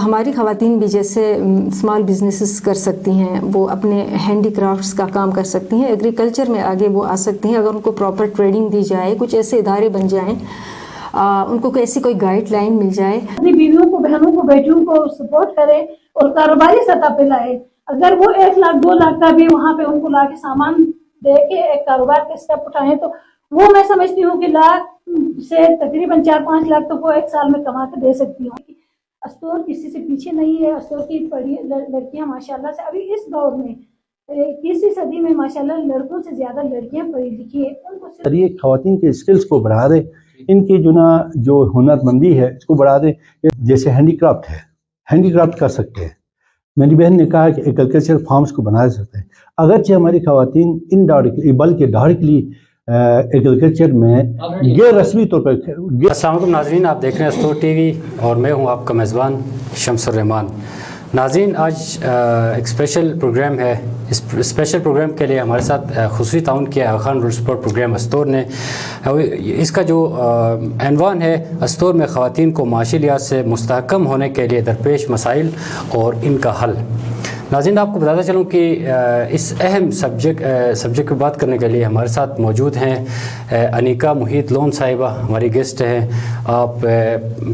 ہماری خواتین بھی جیسے اسمال بزنسز کر سکتی ہیں، وہ اپنے ہینڈی کرافٹس کا کام کر سکتی ہیں، ایگریکلچر میں آگے وہ آ سکتی ہیں اگر ان کو پراپر ٹریننگ دی جائے، کچھ ایسے ادارے بن جائیں، ان کو ایسی کوئی گائیڈ لائن مل جائے. اپنی بیویوں کو، بہنوں کو، بیٹیوں کو سپورٹ کرے اور کاروباری سطح پہ لائے. اگر وہ 1 لاکھ 2 لاکھ کا بھی وہاں پہ ان کو لا کے سامان دے کے ایک کاروبار کے اسٹیپ اٹھائیں تو وہ میں سمجھتی ہوں کہ لاکھ سے تقریباً 4-5 لاکھ تو وہ 1 سال میں کما کے دے سکتی ہوں. استور کسی سے پیچھے نہیں ہے. استور کی پڑھی لڑکیاں ماشاءاللہ سے ابھی اس دور میں 21ویں صدی میں ماشاءاللہ لڑکوں سے زیادہ لڑکیاں پڑھی لکھی ہیں. ان کو یہ خواتین کے اسکلز کو بڑھا دے، ان کی جو ہنر مندی ہے اس کو بڑھا دے. جیسے ہینڈی کرافٹ ہے، ہینڈی کرافٹ کر سکتے ہیں. میری بہن نے کہا کہ ایگریکلچر فارمز کو بنا سکتے ہیں. اگرچہ ہماری خواتین انڈائریکٹلی بلکہ ڈائریکٹلی ایگریکلچر میں غیر رسمی طور پر. السلام علیکم ناظرین، آپ دیکھ رہے ہیں استور ٹی وی اور میں ہوں آپ کا میزبان شمس الرحمان. ناظرین، آج ایک اسپیشل پروگرام ہے. اس اسپیشل پروگرام کے لیے ہمارے ساتھ خصوصی تعاون کیا ہے Khan rural support program Astore نے. اس کا جو عنوان ہے استور میں خواتین کو معاشی لحاظ سے مستحکم ہونے کے لیے درپیش مسائل اور ان کا حل. ناظرین، آپ کو بتاتا چلوں کہ اس اہم سبجیکٹ پہ بات کرنے کے لیے ہمارے ساتھ موجود ہیں انیکا محیط لون صاحبہ، ہماری گیسٹ ہیں. آپ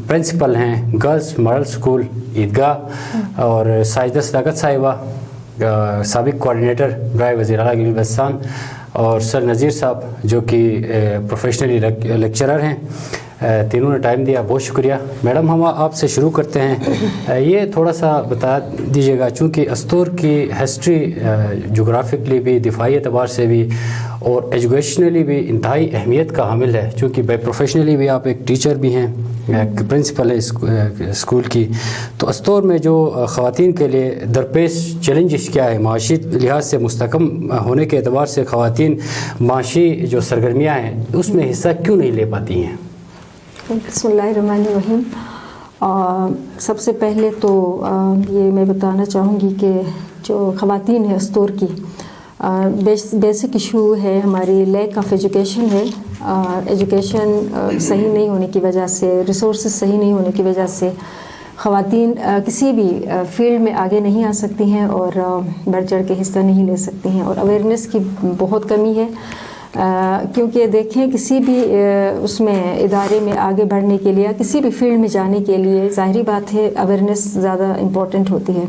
پرنسپل ہیں گرلز ماڈل اسکول عیدگاہ، اور ساجدہ صداقت صاحبہ سابق کوآرڈینیٹر برائے وزیر اعلیٰ گلگت بلتستان، اور سر نذیر صاحب جو کہ پروفیشنلی لیکچرر ہیں. تینوں نے ٹائم دیا، بہت شکریہ. میڈم، ہم آپ سے شروع کرتے ہیں. یہ تھوڑا سا بتا دیجیے گا، چونکہ استور کی ہسٹری جغرافکلی بھی، دفاعی اعتبار سے بھی اور ایجوکیشنلی بھی انتہائی اہمیت کا حامل ہے، چونکہ بائی پروفیشنلی بھی آپ ایک ٹیچر بھی ہیں، ایک پرنسپل ہے اسکول کی. تو استور میں جو خواتین کے لیے درپیش چیلنجز کیا ہے؟ معاشی لحاظ سے مستحکم ہونے کے اعتبار سے خواتین معاشی جو سرگرمیاں ہیں اس میں حصہ کیوں نہیں لے پاتی ہیں؟ بسم اللہ الرحمن الرحیم. سب سے پہلے تو یہ میں بتانا چاہوں گی کہ جو خواتین ہے استور کی بیسک ایشو ہے ہماری لیک آف ایجوکیشن ہے. ایجوکیشن صحیح نہیں ہونے کی وجہ سے، ریسورسز صحیح نہیں ہونے کی وجہ سے خواتین کسی بھی فیلڈ میں آگے نہیں آ سکتی ہیں اور بڑھ چڑھ کے حصہ نہیں لے سکتی ہیں. اور اویئرنیس کی بہت کمی ہے، کیونکہ دیکھیں کسی بھی اس میں ادارے میں آگے بڑھنے کے لیے، کسی بھی فیلڈ میں جانے کے لیے ظاہری بات ہے اویئرنیس زیادہ امپورٹنٹ ہوتی ہے.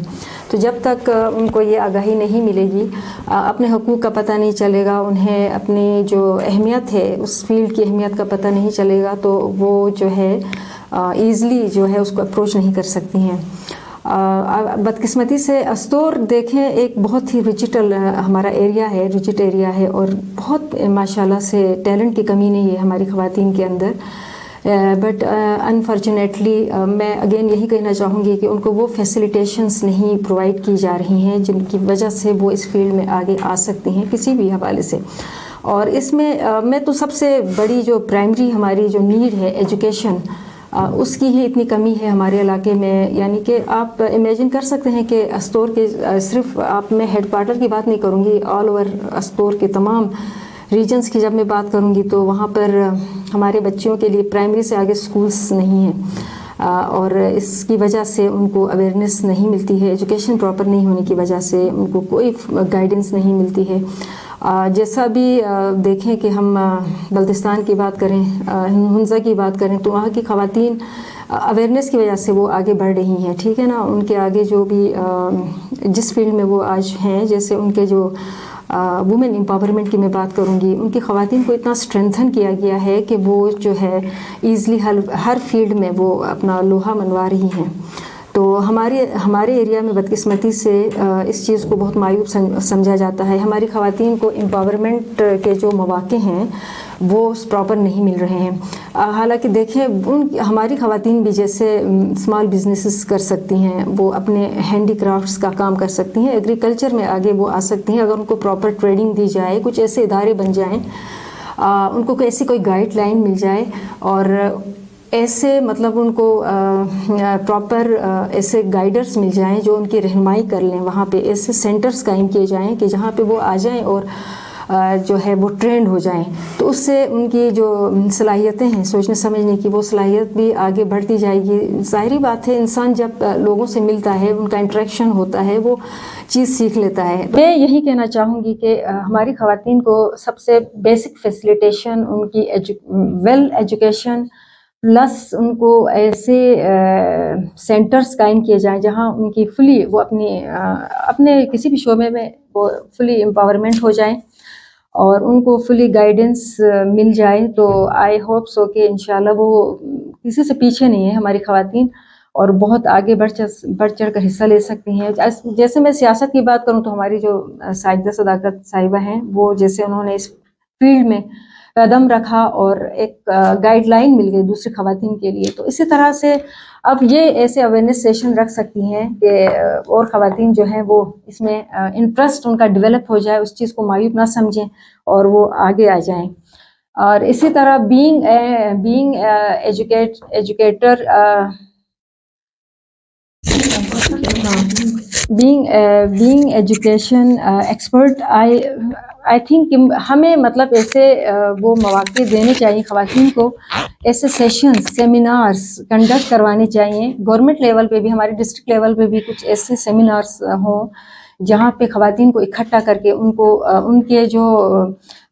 تو جب تک ان کو یہ آگاہی نہیں ملے گی، اپنے حقوق کا پتہ نہیں چلے گا، انہیں اپنی جو اہمیت ہے اس فیلڈ کی اہمیت کا پتہ نہیں چلے گا، تو وہ جو ہے ایزلی جو ہے اس کو اپروچ نہیں کر سکتی ہیں. بدقسمتی سے استور دیکھیں ایک بہت ہی ریجیٹل ہمارا ایریا ہے، ریجٹ ایریا ہے، اور بہت ماشاءاللہ سے ٹیلنٹ کی کمی نہیں ہے ہماری خواتین کے اندر. بٹ انفارچونیٹلی میں اگین یہی کہنا چاہوں گی کہ ان کو وہ فیسیلیٹیشنز نہیں پرووائڈ کی جا رہی ہیں جن کی وجہ سے وہ اس فیلڈ میں آگے آ سکتی ہیں کسی بھی حوالے سے. اور اس میں تو سب سے بڑی جو پرائمری ہماری جو نیڈ ہے ایجوکیشن، اس کی ہی اتنی کمی ہے ہمارے علاقے میں. یعنی کہ آپ امیجن کر سکتے ہیں کہ استور کے صرف میں ہیڈ کوارٹر کی بات نہیں کروں گی، آل اوور استور کے تمام ریجنز کی جب میں بات کروں گی تو وہاں پر ہمارے بچیوں کے لیے پرائمری سے آگے سکولز نہیں ہیں، اور اس کی وجہ سے ان کو اویئرنیس نہیں ملتی ہے. ایجوکیشن پراپر نہیں ہونے کی وجہ سے ان کو کوئی گائیڈنس نہیں ملتی ہے. جیسا بھی دیکھیں کہ ہم بلتستان کی بات کریں، ہنزا کی بات کریں، تو وہاں کی خواتین اویئرنیس کی وجہ سے وہ آگے بڑھ رہی ہیں. ٹھیک ہے نا، ان کے آگے جو بھی جس فیلڈ میں وہ آج ہیں، جیسے ان کے جو وومن امپاورمنٹ کی میں بات کروں گی، ان کی خواتین کو اتنا اسٹرینتھن کیا گیا ہے کہ وہ جو ہے ایزلی ہر فیلڈ میں وہ اپنا لوہا منوا رہی ہیں. تو ہمارے ایریا میں بدقسمتی سے اس چیز کو بہت معیوب سمجھا جاتا ہے. ہماری خواتین کو امپاورمنٹ کے جو مواقع ہیں وہ پراپر نہیں مل رہے ہیں. حالانکہ دیکھیں ہماری خواتین بھی جیسے اسمال بزنسز کر سکتی ہیں، وہ اپنے ہینڈی کرافٹس کا کام کر سکتی ہیں، ایگریکلچر میں آگے وہ آ سکتی ہیں اگر ان کو پراپر ٹریننگ دی جائے، کچھ ایسے ادارے بن جائیں، ان کو ایسی کوئی گائیڈ لائن مل جائے، اور ایسے مطلب ان کو پراپر ایسے گائیڈرز مل جائیں جو ان کی رہنمائی کر لیں. وہاں پہ ایسے سینٹرز قائم کیے جائیں کہ جہاں پہ وہ آ جائیں اور جو ہے وہ ٹرینڈ ہو جائیں، تو اس سے ان کی جو صلاحیتیں ہیں سوچنے سمجھنے کی، وہ صلاحیت بھی آگے بڑھتی جائے گی۔ ظاہری بات ہے انسان جب لوگوں سے ملتا ہے، ان کا انٹریکشن ہوتا ہے، وہ چیز سیکھ لیتا ہے۔ میں یہی کہنا چاہوں گی کہ ہماری خواتین کو سب سے بیسک فیسیلیٹیشن، ان کی ویل ایجوکیشن پلس ان کو ایسے سینٹرز قائم کیے جائیں جہاں ان کی فلی وہ اپنے کسی بھی شعبے میں وہ فلی امپاورمنٹ ہو جائیں اور ان کو فلی گائیڈنس مل جائے، تو آئی ہوپ سو کہ انشاءاللہ وہ کسی سے پیچھے نہیں ہیں ہماری خواتین، اور بہت آگے بڑھ چڑھ کر حصہ لے سکتی ہیں۔ جیسے میں سیاست کی بات کروں تو ہماری جو ساجدہ صداقت صاحبہ ہیں، وہ جیسے انہوں نے اس فیلڈ میں قدم رکھا اور ایک گائیڈ لائن مل گئی دوسری خواتین کے لیے، تو اسی طرح سے اب یہ ایسے اویئرنیس سیشن رکھ سکتی ہیں کہ اور خواتین جو ہیں وہ اس میں انٹرسٹ ان کا ڈیولپ ہو جائے، اس چیز کو معیوب نہ سمجھیں اور وہ آگے آ جائیں۔ اور اسی طرح being educator being education expert, I think ہمیں مطلب ایسے وہ مواقع دینے چاہیے خواتین کو، ایسے سیشنز سیمینارز کنڈکٹ کروانے چاہیے گورنمنٹ لیول پہ بھی، ہمارے ڈسٹرکٹ لیول پہ بھی کچھ ایسے سیمینارز ہوں جہاں پہ خواتین کو اکٹھا کر کے ان کو ان کے جو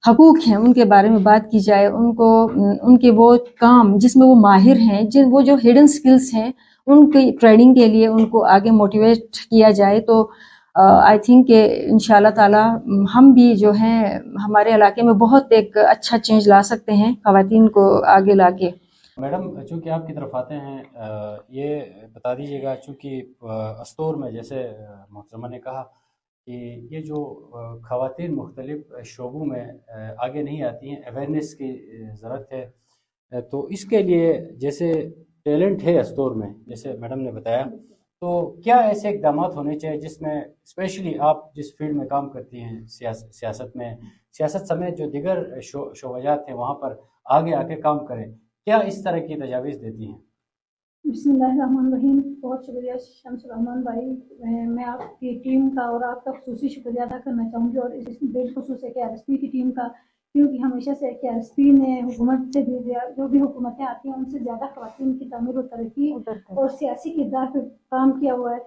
حقوق ہیں ان کے بارے میں بات کی جائے، ان کے وہ کام جس میں وہ ماہر ہیں، وہ جو ہڈن سکلز ہیں ان کی ٹریننگ کے لیے ان کو آگے موٹیویٹ کیا جائے، تو آئی تھنک کہ انشاءاللہ تعالی ہم بھی جو ہیں ہمارے علاقے میں بہت ایک اچھا چینج لا سکتے ہیں خواتین کو آگے لا کے۔ میڈم چونکہ آپ کی طرف آتے ہیں، یہ بتا دیجیے گا، چونکہ استور میں جیسے محترمہ نے کہا کہ یہ جو خواتین مختلف شعبوں میں آگے نہیں آتی ہیں، اویئرنیس کی ضرورت ہے، تو اس کے لیے جیسے ٹیلنٹ ہے استور میں، جیسے میڈم نے بتایا، تو کیا ایسے اقدامات ہونے چاہیے جس میں اسپیشلی آپ جس فیلڈ میں کام کرتی ہیں سیاست سمیت جو دیگر شعبات ہیں وہاں پر آگے آ کے کام کریں، کیا اس طرح کی تجاویز دیتی ہیں؟ بسم اللہ الرحمن الرحیم۔ بہت شکریہ شمس الرحمان بھائی، میں آپ کی ٹیم کا اور آپ کا خصوصی شکریہ ادا کرنا چاہوں گی، اور اس بالخصوص KRSP کی ٹیم کا، کیونکہ ہمیشہ سے KRSP نے حکومت سے بھی جو بھی حکومتیں آتی ہیں ان سے زیادہ خواتین کی تعمیر و ترقی اور سیاسی کردار پہ کام کیا ہوا ہے۔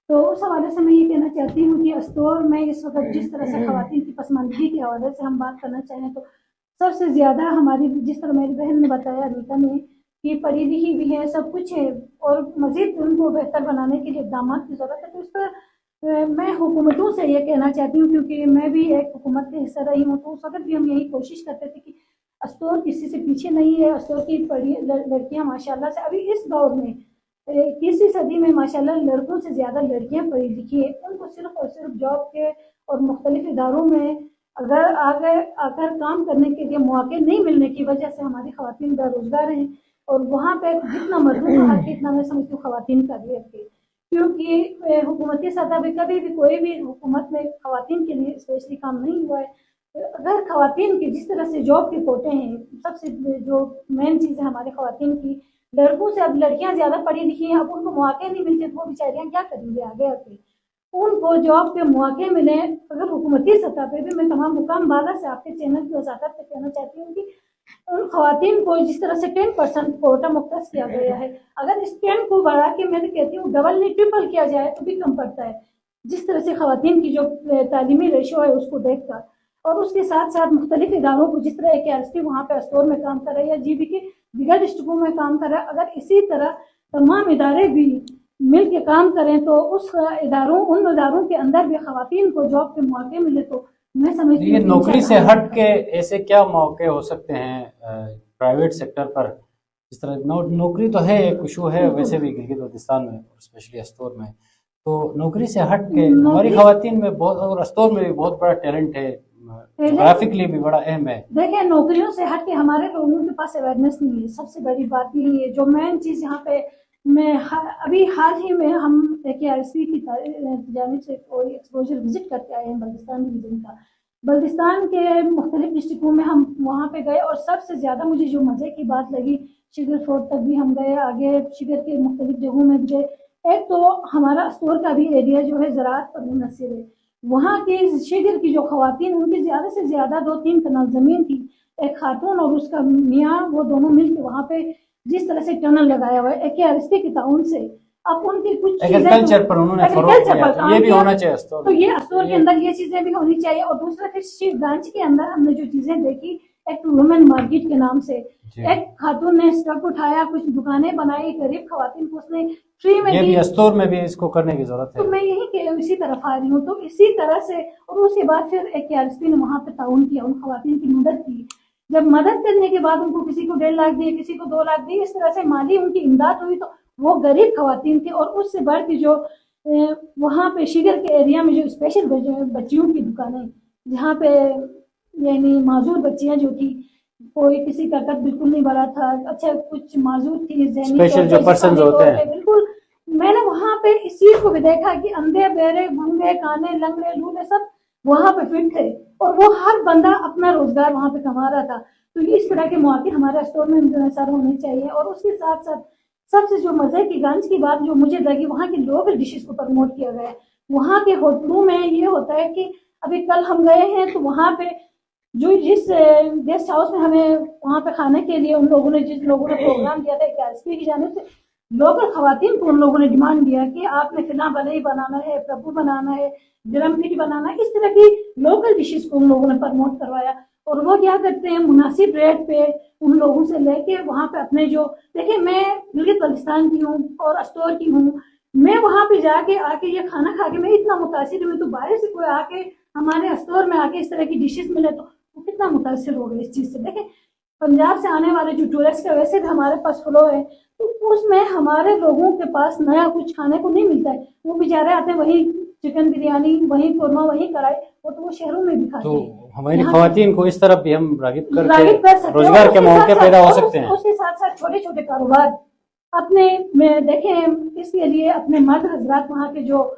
تو اس حوالے سے میں یہ کہنا چاہتی ہوں کہ استور میں اس وقت جس طرح سے خواتین کی پسماندگی کے حوالے سے ہم بات کرنا چاہیں تو سب سے زیادہ ہماری، جس طرح میری بہن نے بتایا انیتا نے، کہ پڑھی لکھی بھی ہے، سب کچھ ہے، اور مزید ان کو بہتر بنانے کے لیے اقدامات کی ضرورت ہے۔ تو اس پر میں حکومتوں سے یہ کہنا چاہتی ہوں، کیونکہ میں بھی ایک حکومت کے حصہ رہی ہوں، تو اس وقت بھی ہم یہی کوشش کرتے تھے کہ استور کسی سے پیچھے نہیں ہے، استور کی پڑھی لڑکیاں ماشاءاللہ سے ابھی اس دور میں 21ویں صدی میں ماشاءاللہ لڑکوں سے زیادہ لڑکیاں پڑھی لکھی ہیں۔ ان کو صرف اور صرف جاب کے اور مختلف اداروں میں اگر آگے آ کر کام کرنے کے لیے مواقع نہیں ملنے کی وجہ سے ہماری خواتین بے روزگار ہیں، اور وہاں پہ جتنا مردوں کا حق اتنا میں سمجھتی ہوں خواتین کا بھی حق ہے، کیونکہ حکومتی سطح پہ کبھی بھی کوئی بھی حکومت میں خواتین کے لیے اسپیشلی کام نہیں ہوا ہے۔ اگر خواتین کی جس طرح سے جاب کے کوٹے ہیں، سب سے جو مین چیز ہے ہمارے خواتین کی، لڑکوں سے اب لڑکیاں زیادہ پڑھی لکھی ہیں، اب ان کو مواقع نہیں ملتے تو وہ بیچاریاں کیا کریں گے آگے آ کے، ان کو جاب کے مواقع ملیں۔ اگر حکومتی سطح پہ بھی میں تمام مقام بالا سے آپ کے چینل کی وضاحت پہ کہنا چاہتی ہوں کہ ان خواتین کو جس طرح سے 10% کوٹا مختص کیا گیا ہے، اگر اس 10 کو بڑھا کے میں کہتی ہوں ڈبل نہیں ٹرپل کیا جائے تو بھی کم پڑتا ہے، جس طرح سے خواتین کی جو تعلیمی ریشو ہے اس کو دیکھ کر، اور اس کے ساتھ ساتھ مختلف اداروں کو جس طرح KRSP وہاں پہ استور میں کام کر رہا ہے یا GB کے دیگر ڈسٹرکٹوں میں کام کر رہا ہے، اگر اسی طرح تمام ادارے بھی مل کے کام کریں تو ان اداروں کے اندر بھی خواتین کو جاب کے مواقع ملے تو میں سمجھتی ہوں یہ نوکری سے ہٹ کے ایسے کیا موقع ہو سکتے ہیں پرائیویٹ سیکٹر پر؟ اس طرح نوکری تو ہے، ایک ایشو ہے ویسے بھی گلگت بلتستان میں اسپیشلی استور میں، تو نوکری سے ہٹ کے ہماری خواتین میں بہت، اور استور میں بھی بہت بڑا ٹیلنٹ ہے، جغرافکلی بھی بڑا اہم ہے۔ دیکھیں نوکریوں سے ہٹ کے ہمارے لوگوں کے پاس اویئرنیس نہیں ہے، سب سے بڑی بات یہی ہے۔ جو مین چیز یہاں پہ میں ابھی حال ہی میں ہم KRSP کی جانب سے کوئی ایکسپوجر وزٹ کرتے آئے ہیں بلتستان ڈویژن کا، بلتستان کے مختلف ڈسٹرکٹوں میں ہم وہاں پہ گئے، اور سب سے زیادہ مجھے جو مزے کی بات لگی، شگر فورٹ تک بھی ہم گئے، آگے شگر کے مختلف جگہوں میں بھی گئے۔ ایک تو ہمارا استور کا بھی ایریا جو ہے زراعت پر منحصر ہے، वहाँ के शिगर की जो खवातीन, उनकी ज़्यादा से ज़्यादा 2-3 कनाल ज़मीन थी। एक खातून और उसका मियाँ, वो दोनों मिलकर वहाँ पे जिस तरह से टनल लगाया हुआ है AKRSP के ताउन से, अब उनकी कुछ एग्रीकल्चर पर उन्होंने फरोग दिया, तो ये भी होना चाहिए अस्टोर। तो ये अस्टोर के अंदर ये चीजें भी होनी चाहिए। और दूसरा फिर शिव ब्रांच के अंदर हमने जो चीजें देखी, एक वुमेन मार्केट के नाम से एक खातून ने स्टॉक उठाया, कुछ दुकानें बनाई, गरीब खवातीन को उसने फ्री में ये दी। भी अस्टोर में भी इसको करने की जरूरत तो है। मैं यही के इसी तरफ आ रही हूँ। तो इसी तरह से, और उसके बाद फिर AKRSP ने वहाँ पे ताउन किया, उन खवातीन की मदद की। जब मदद करने के बाद उनको किसी को 1.5 लाख दिए, किसी को 2 लाख दिए, इस तरह से माली उनकी इमदाद हुई। तो वो गरीब खवातीन थी। और उससे बढ़ के जो वहाँ पे शिगर के एरिया में जो स्पेशल बच्चियों की दुकानें, जहाँ पे यानी माजूर बच्चियाँ जो थी, कोई किसी का कद बिल्कुल नहीं बड़ा था, अच्छा कुछ माजूर थी, स्पेशल जो पर्सन होते हैं, बिल्कुल। मैंने वहाँ पे इस चीज को भी देखा कि अंधे बहरे गूंगे काने लंगड़े लूले सब वहाँ पे फिट थे, और वो हर बंदा अपना रोजगार वहाँ पे कमा रहा था। तो इस तरह के मौके हमारे स्टोर में सर होने चाहिए। और उसके साथ साथ सबसे जो मजे की गंज की बात जो मुझे लगी, वहाँ की लोकल डिशेस को प्रमोट किया गया है। वहाँ के होटलों में ये होता है कि अभी कल हम गए हैं तो वहाँ पे जिस गेस्ट हाउस में हमें वहाँ पे खाने के लिए जिस लोगों ने प्रोग्राम दिया था AKRSP की जानिब से, लोकल खवातीन को उन लोगों ने डिमांड दिया कि आपने फिना बलई बनाना है, प्रभु बनाना है, गिरमपीट बनाना है, इस तरह की लोकल डिशेस को उन लोगों ने प्रमोट करवाया। और वो क्या करते हैं, मुनासिब रेट पे उन लोगों से लेके वहाँ पे अपने जो, देखिए मैं गिलगित बल्तिस्तान की हूँ और अस्टोर की हूँ, मैं वहाँ पे जाके आके ये खाना खा के मैं इतना मुतासिर हुई। तो बाहर से कोई आके हमारे स्टोर में आके इस तरह की डिशेस मिले तो वो कितना मुतासिर हो गए इस चीज़ से। देखें पंजाब से आने वाले जो टूरिस्ट का वैसे भी हमारे पास फ्लो है, तो उसमें हमारे लोगों के पास नया कुछ खाने को नहीं मिलता है। वो बेचारे आते हैं वही चिकन बिरयानी, वही कोरमा, वही कढ़ाई, वो तो वो शहरों में भी खाते हैं। तो हमारी खवातीन को इस तरफ भी हम रागिब कर करके सकते हैं। रोजगार के मौके पैदा हो सकते हैं। उसके साथ साथ छोटे छोटे कारोबार अपने में देखें, इसके लिए अपने मर्द हजरात वहाँ के जो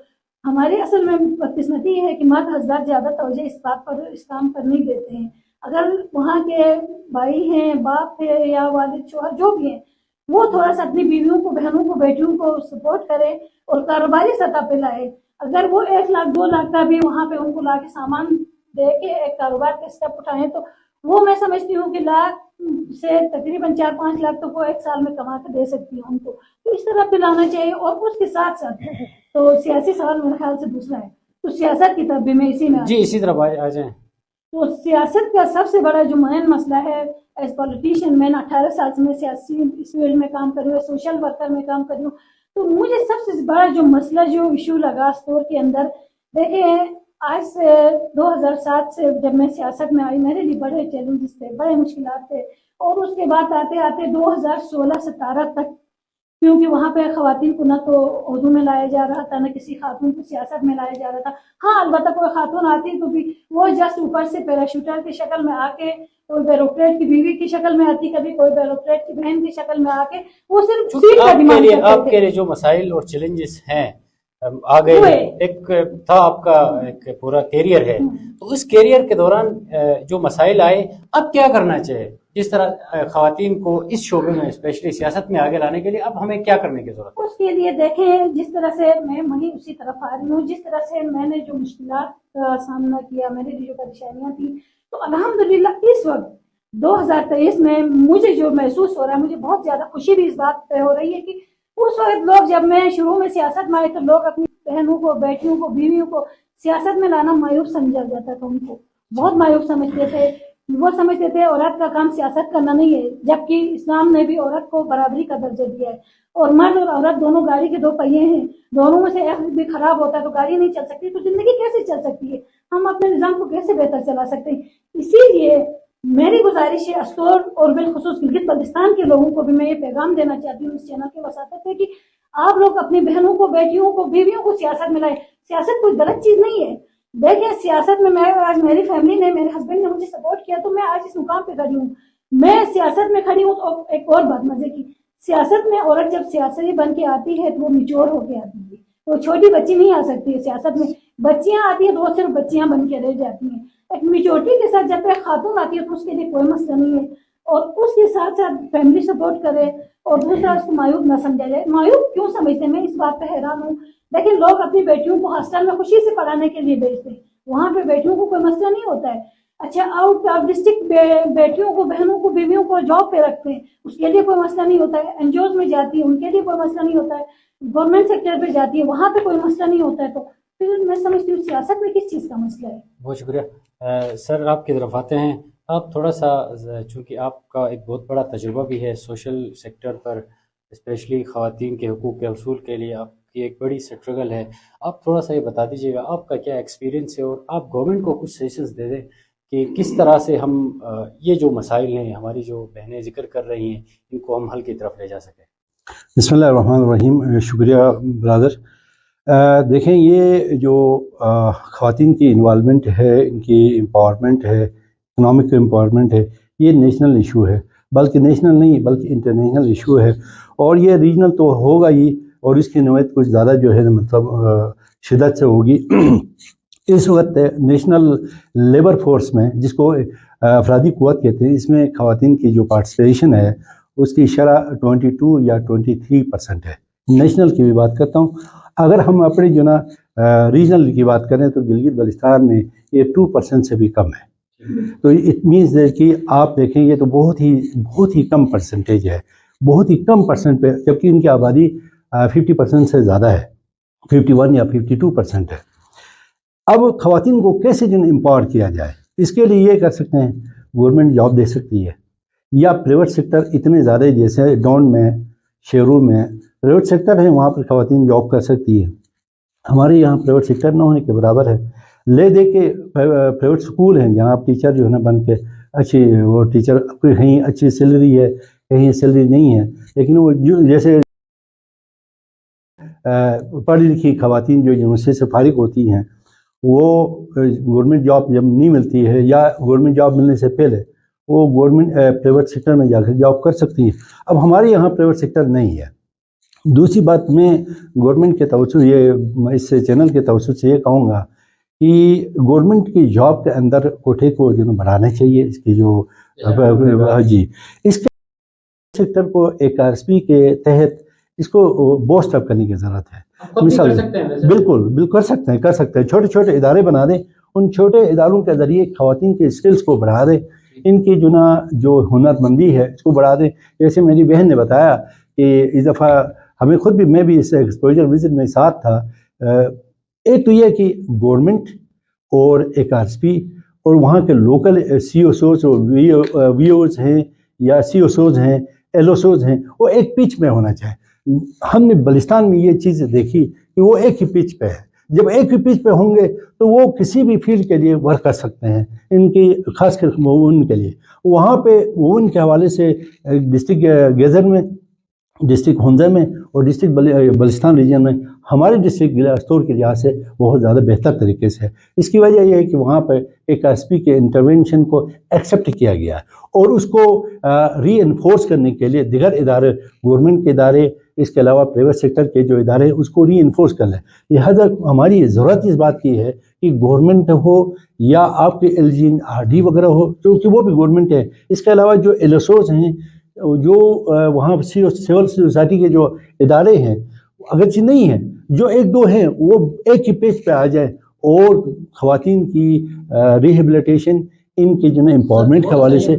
हमारे असल में बदकिस्मती है कि मर्द हजरात ज्यादा तवज्जो इस बात पर इस काम पर नहीं देते हैं। अगर वहाँ के भाई हैं, बाप है या वालिद शोहर जो भी हैं, वो थोड़ा सा अपनी बीवियों को, बहनों को, बेटियों को सपोर्ट करें और कारोबारी सतह पे लाए। अगर वो 1 लाख 2 लाख का भी वहाँ पे उनको ला के सामान दे के एक कारोबार के स्टेप उठाएं, तो वो मैं समझती हूँ कि लाख से तकरीबन 4-5 लाख तो वो एक साल में कमा के दे सकती है उनको। तो इस तरह पे लाना चाहिए। और उसके साथ साथ तो सियासी सवाल मेरे ख्याल से दूसरा है, तो सियासत की तरफ भी मैं इसी में जी इसी तरफ आ जाएं। तो सियासत का सबसे बड़ा जो मेन मसला है, एज पॉलिटिशियन मैंने 18 साल से मैं सियासी इस फील्ड में काम कर रही हूँ, सोशल वर्कर में काम कर रही हूँ। तो मुझे सबसे बड़ा जो मसला, जो इशू लगा स्टोर के अंदर, देखिए आज से 2007 से जब मैं सियासत में आई, मेरे लिए बड़े चैलेंजेस थे, बड़े मुश्किलात थे। और उसके बाद आते आते 2016-17 तक, क्योंकि वहाँ पे खवातीन को न तो उर्दू में लाया जा रहा था, न किसी खातून को सियासत में लाया जा रहा था। हाँ अलबत्ता कोई खातून आती तो भी वो जस्ट ऊपर से पैराशूटर की शक्ल में आके, कोई ब्यूरोक्रेट की बीवी की शक्ल में आती, कभी कोई ब्यूरोक्रेट की बहन की शक्ल में आके, वो सिर्फ सीट का डिमांड करते थे। आपके लिए जो मसाइल और चैलेंजेस हैं आ गए, एक था आपका एक पूरा कैरियर है, तो उस कैरियर के दौरान जो मसाइल आए, अब क्या करना चाहिए? जिस तरह खवातीन को इस शोबे में स्पेशली सियासत में आगे लाने के लिए अब हमें क्या करने की जरूरत है? उसके लिए देखें, जिस तरह से मैं वही उसी तरफ आ रही हूँ, जिस तरह से मैंने जो मुश्किलात का सामना किया, मेरे लिए जो परेशानियां थी, तो अल्हम्दुलिल्लाह इस वक्त 2023 में मुझे जो महसूस हो रहा है, मुझे बहुत ज्यादा खुशी भी इस बात पे हो रही है कि उस वक्त लोग, जब मैं शुरू में सियासत में आई तो लोग अपनी बहनों को, बेटियों को, बीवियों को सियासत में लाना मायूब समझा जाता था, उनको बहुत मायूब समझते थे। वो समझते थे औरत का काम सियासत करना नहीं है, जबकि इस्लाम ने भी औरत को बराबरी का दर्जा दिया है। और मर्द और औरत दोनों गाड़ी के 2 पहिए हैं, दोनों में से एक भी खराब होता है तो गाड़ी नहीं चल सकती, तो जिंदगी कैसे चल सकती है, हम अपने निज़ाम को कैसे बेहतर चला सकते हैं। इसीलिए मेरी गुजारिश है स्टोर और बिलखुसूस गिलगित बल्तिस्तान के लोगों को भी मैं ये पैगाम देना चाहती हूँ इस चैनल के वसातत से कि आप लोग अपनी बहनों को, बेटियों को, बीवियों को सियासत में लाए। सियासत कोई गलत चीज नहीं है। देखिए सियासत में मैं आज, मेरी फैमिली ने, मेरे हस्बैंड ने मुझे सपोर्ट किया तो मैं आज इस मुकाम पे खड़ी हूँ। मैं सियासत में खड़ी हूँ। तो एक और बात मजे की, सियासत में औरत जब सियासी बन के आती है तो वो मिच्योर होके आती है, वो छोटी बच्ची नहीं आ सकती है सियासत में। बच्चियां आती है तो वो सिर्फ बच्चियां बन के रह जाती हैं। एक मिच्योरिटी के साथ जब एक खातून आती है तो उसके लिए कोई मसला नहीं है। और उसके साथ साथ फैमिली सपोर्ट करे, और दूसरा उसको मायूब ना समझा जाए। मायूब क्यों समझते हैं, मैं इस बात पे हैरान हूँ। लेकिन लोग अपनी बेटियों को हॉस्टल में खुशी से पढ़ाने के लिए भेजते हैं, वहाँ पे बेटियों को कोई मसला नहीं होता है। अच्छा, आउट ऑफ डिस्ट्रिक्ट बेटियों को, बहनों को, बीवियों को जॉब पे रखते हैं, उसके लिए कोई मसला नहीं होता है। एनजीओज में जाती है, उनके लिए कोई मसला नहीं होता है। गवर्नमेंट सेक्टर पे जाती है, वहाँ पे कोई मसला नहीं होता है। तो फिर मैं समझती हूँ सियासत में किस चीज़ का मसला है। बहुत शुक्रिया सर, आपकी तरफ आते हैं। आप थोड़ा सा, चूँकि आपका एक बहुत बड़ा तजुर्बा भी है सोशल सेक्टर पर, स्पेशली ख़वातीन के हुकूक़ के हसूल के लिए आपकी एक बड़ी स्ट्रगल है, आप थोड़ा सा ये बता दीजिएगा आपका क्या एक्सपीरियंस है, और आप गवर्नमेंट को कुछ सजेशंस दे दें कि किस तरह से हम ये जो मसाइल हैं हमारी जो बहनें ज़िक्र कर रही हैं इनको हम हल की तरफ ले जा सकें। बिस्मिल्लाहिर्रहमानिर्रहीम। शुक्रिया ब्रदर। देखें, ये जो ख़वातीन की इन्वॉल्वमेंट है, इनकी एम्पावरमेंट है, इकनॉमिक एम्पावरमेंट है, ये नेशनल इशू है, बल्कि नेशनल नहीं बल्कि इंटरनेशनल इशू है। और ये रीजनल तो होगा ही, और इसकी नोयत कुछ ज़्यादा जो है मतलब शिद्दत से होगी। इस वक्त नेशनल लेबर फोर्स में, जिसको अफरादी क़ुव्वत कहते हैं, इसमें ख़वातीन की जो पार्टिसिपेशन है उसकी शरह 22 या 23% है। नेशनल की भी बात करता हूँ। अगर हम अपने जो ना रीजनल की बात करें तो गिलगित बल्तिस्तान में ये 2% से भी कम है। तो इट मीन्स कि आप देखें, ये तो बहुत ही कम परसेंटेज है, बहुत ही कम परसेंट पे, जबकि इनकी आबादी 50% से ज़्यादा है, 51 या 52% है। अब ख़वातीन को कैसे जो एम्पावर किया जाए, इसके लिए ये कर सकते हैं, गवर्नमेंट जॉब दे सकती है, या प्राइवेट सेक्टर इतने ज़्यादा, जैसे डाउन में, शहरों में प्राइवेट सेक्टर है, वहाँ पर ख़वातीन जॉब कर सकती है। हमारे यहाँ प्राइवेट सेक्टर न होने के बराबर है। ले दे के प्राइवेट स्कूल हैं जहाँ आप टीचर जो है ना बन के अच्छी, वो टीचर कहीं अच्छी सैलरी है, कहीं सैलरी नहीं है, लेकिन वो जैसे पढ़ी लिखी ख़वातीन जो यूनिवर्सिटी से फारिग होती हैं, वो गवर्नमेंट जॉब जब नहीं मिलती है, या गवर्नमेंट जॉब मिलने से पहले वो गवर्नमेंट प्राइवेट सेक्टर में जाकर जॉब कर सकती है। अब हमारे यहाँ प्राइवेट सेक्टर नहीं है। दूसरी बात, मैं गवर्नमेंट के तवज्जो, ये इस चैनल के तवज्जो से ये कहूँगा कि गवर्नमेंट की जॉब के अंदर कोटे को जो बढ़ाना चाहिए, इसकी जो जी, इसके सेक्टर को एक आरएसपी के तहत इसको बूस्ट अप करने की ज़रूरत है। मिसाल बिल्कुल कर सकते हैं। छोटे छोटे इदारे बना दें, उन छोटे इदारों के ज़रिए ख़वातीन के स्किल्स को बढ़ा दें, इनकी जो हुनरमंदी है इसको बढ़ा दें। जैसे मेरी बहन ने बताया कि इस दफ़ा हमें खुद भी, मैं भी इस एक्सपोजर विजिट में साथ था। एक तो ये कि गवर्नमेंट और एक आरएसपी और वहाँ के लोकल COSOs और VOs हैं, या COSOs हैं, LOSOs हैं, वो एक पिच में होना चाहिए। हमने बलिस्तान में ये चीज़ देखी कि वो एक ही पिच पे है। जब एक ही पिच पे होंगे तो वो किसी भी फील्ड के लिए वर्क कर सकते हैं। इनकी खासकर वुमेन के लिए, वहाँ पे वुमेन के हवाले से डिस्ट्रिक्ट गेज़र में, डिस्ट्रिक्ट हुंजा में और डिस्ट्रिक्ट बलिस्तान रीजन में, हमारे डिस्ट्रिक्ट गिलास्तोर के लिहाज से बहुत ज़्यादा बेहतर तरीके से है। इसकी वजह यह है कि वहाँ पर एक आरएसपी के इंटरवेंशन को एक्सेप्ट किया गया है, और उसको री एनफोर्स करने के लिए दीगर इदारे, गवर्नमेंट के इदारे, इसके अलावा प्राइवेट सेक्टर के जो इदारे हैं, उसको री एनफोर्स कर लें। लिहाजा हमारी ज़रूरत इस बात की है कि गवर्नमेंट हो या आपके LGRD वगैरह हो, क्योंकि वो भी गवर्नमेंट है। इसके अलावा जो LSOs हैं, जो वहाँ सिविल सोसाइटी के जो इदारे हैं, अगरचे नहीं हैं, जो एक दो हैं, वो एक ही पेज पे आ जाए, और ख़वातीन की रिहेबिलिटेशन, इनके जो है एम्पावरमेंट के हवाले से।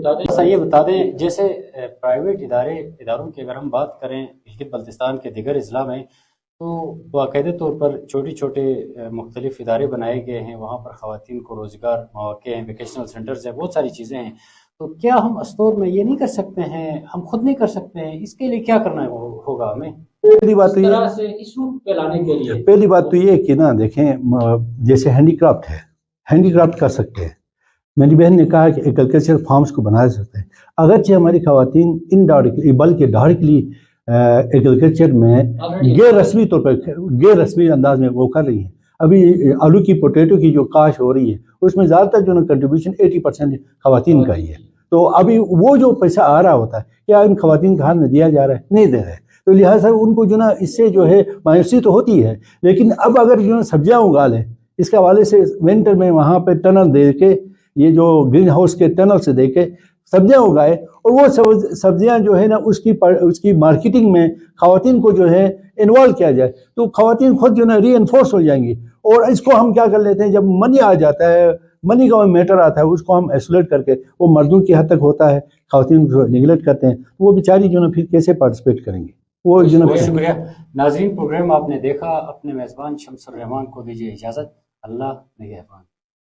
ये बता दें, जैसे प्राइवेट इदारों की अगर हम बात करें गिलगित बल्तिस्तान के दिगर अजला में, तो बाकायदे तौर पर छोटे छोटे मुख्तलिफ इदारे बनाए गए हैं, वहाँ पर ख़वातीन को रोज़गार मौके हैं, वोकेशनल सेंटर्स हैं, बहुत सारी चीज़ें हैं। तो क्या हम अस्तोर में ये नहीं कर सकते हैं, हम खुद नहीं कर सकते हैं? इसके लिए क्या करना होगा हमें? पहली बात तो ये कि ना देखें, जैसे हैंडीक्राफ्ट है, हैंडीक्राफ्ट कर सकते हैं। मेरी बहन ने कहा कि एग्रीकल्चर फार्म्स को बना सकते हैं। अगरचे हमारी ख़वातीन इनडायरेक्टली बल्कि डायरेक्टली एग्रीकल्चर में गैर रस्मी तौर पर, गैर रस्मी अंदाज में वो कर रही हैं। अभी आलू की, पोटैटो की जो काश हो रही है, उसमें ज़्यादातर जो ना कंट्रीब्यूशन 80% ख़वातीन का ही है। तो अभी वो जो पैसा आ रहा होता है, क्या इन ख़वातीन के हाथ में दिया जा रहा है? नहीं दे रहा है। तो लिहाजा उनको जो ना इससे जो है मायूसी तो होती है। लेकिन अब अगर जो सब्जियाँ उगा लें, इसके हवाले से विंटर में वहाँ पे टनल दे के, ये जो ग्रीन हाउस के टनल से दे के सब्जियां उगाए और वो सब्जियां जो है ना उसकी मार्केटिंग में खवातीन को जो है इन्वॉल्व किया जाए, तो खवातीन खुद जो है री एनफोर्स हो जाएंगी। और इसको हम क्या कर लेते हैं, जब मनी आ जाता है, मनी का मैटर आता है, उसको हम आइसोलेट करके, वो मर्दों की हद तक होता है, खवातीन को निगलेक्ट करते हैं, तो वो बेचारी जो है फिर कैसे पार्टिसिपेट करेंगे वो जो है। बहुत शुक्रिया नाज़रीन, प्रोग्राम आपने देखा। अपने मेज़बान शम्सुर रहमान को दीजिए इजाज़त। अल्लाह निगहबान।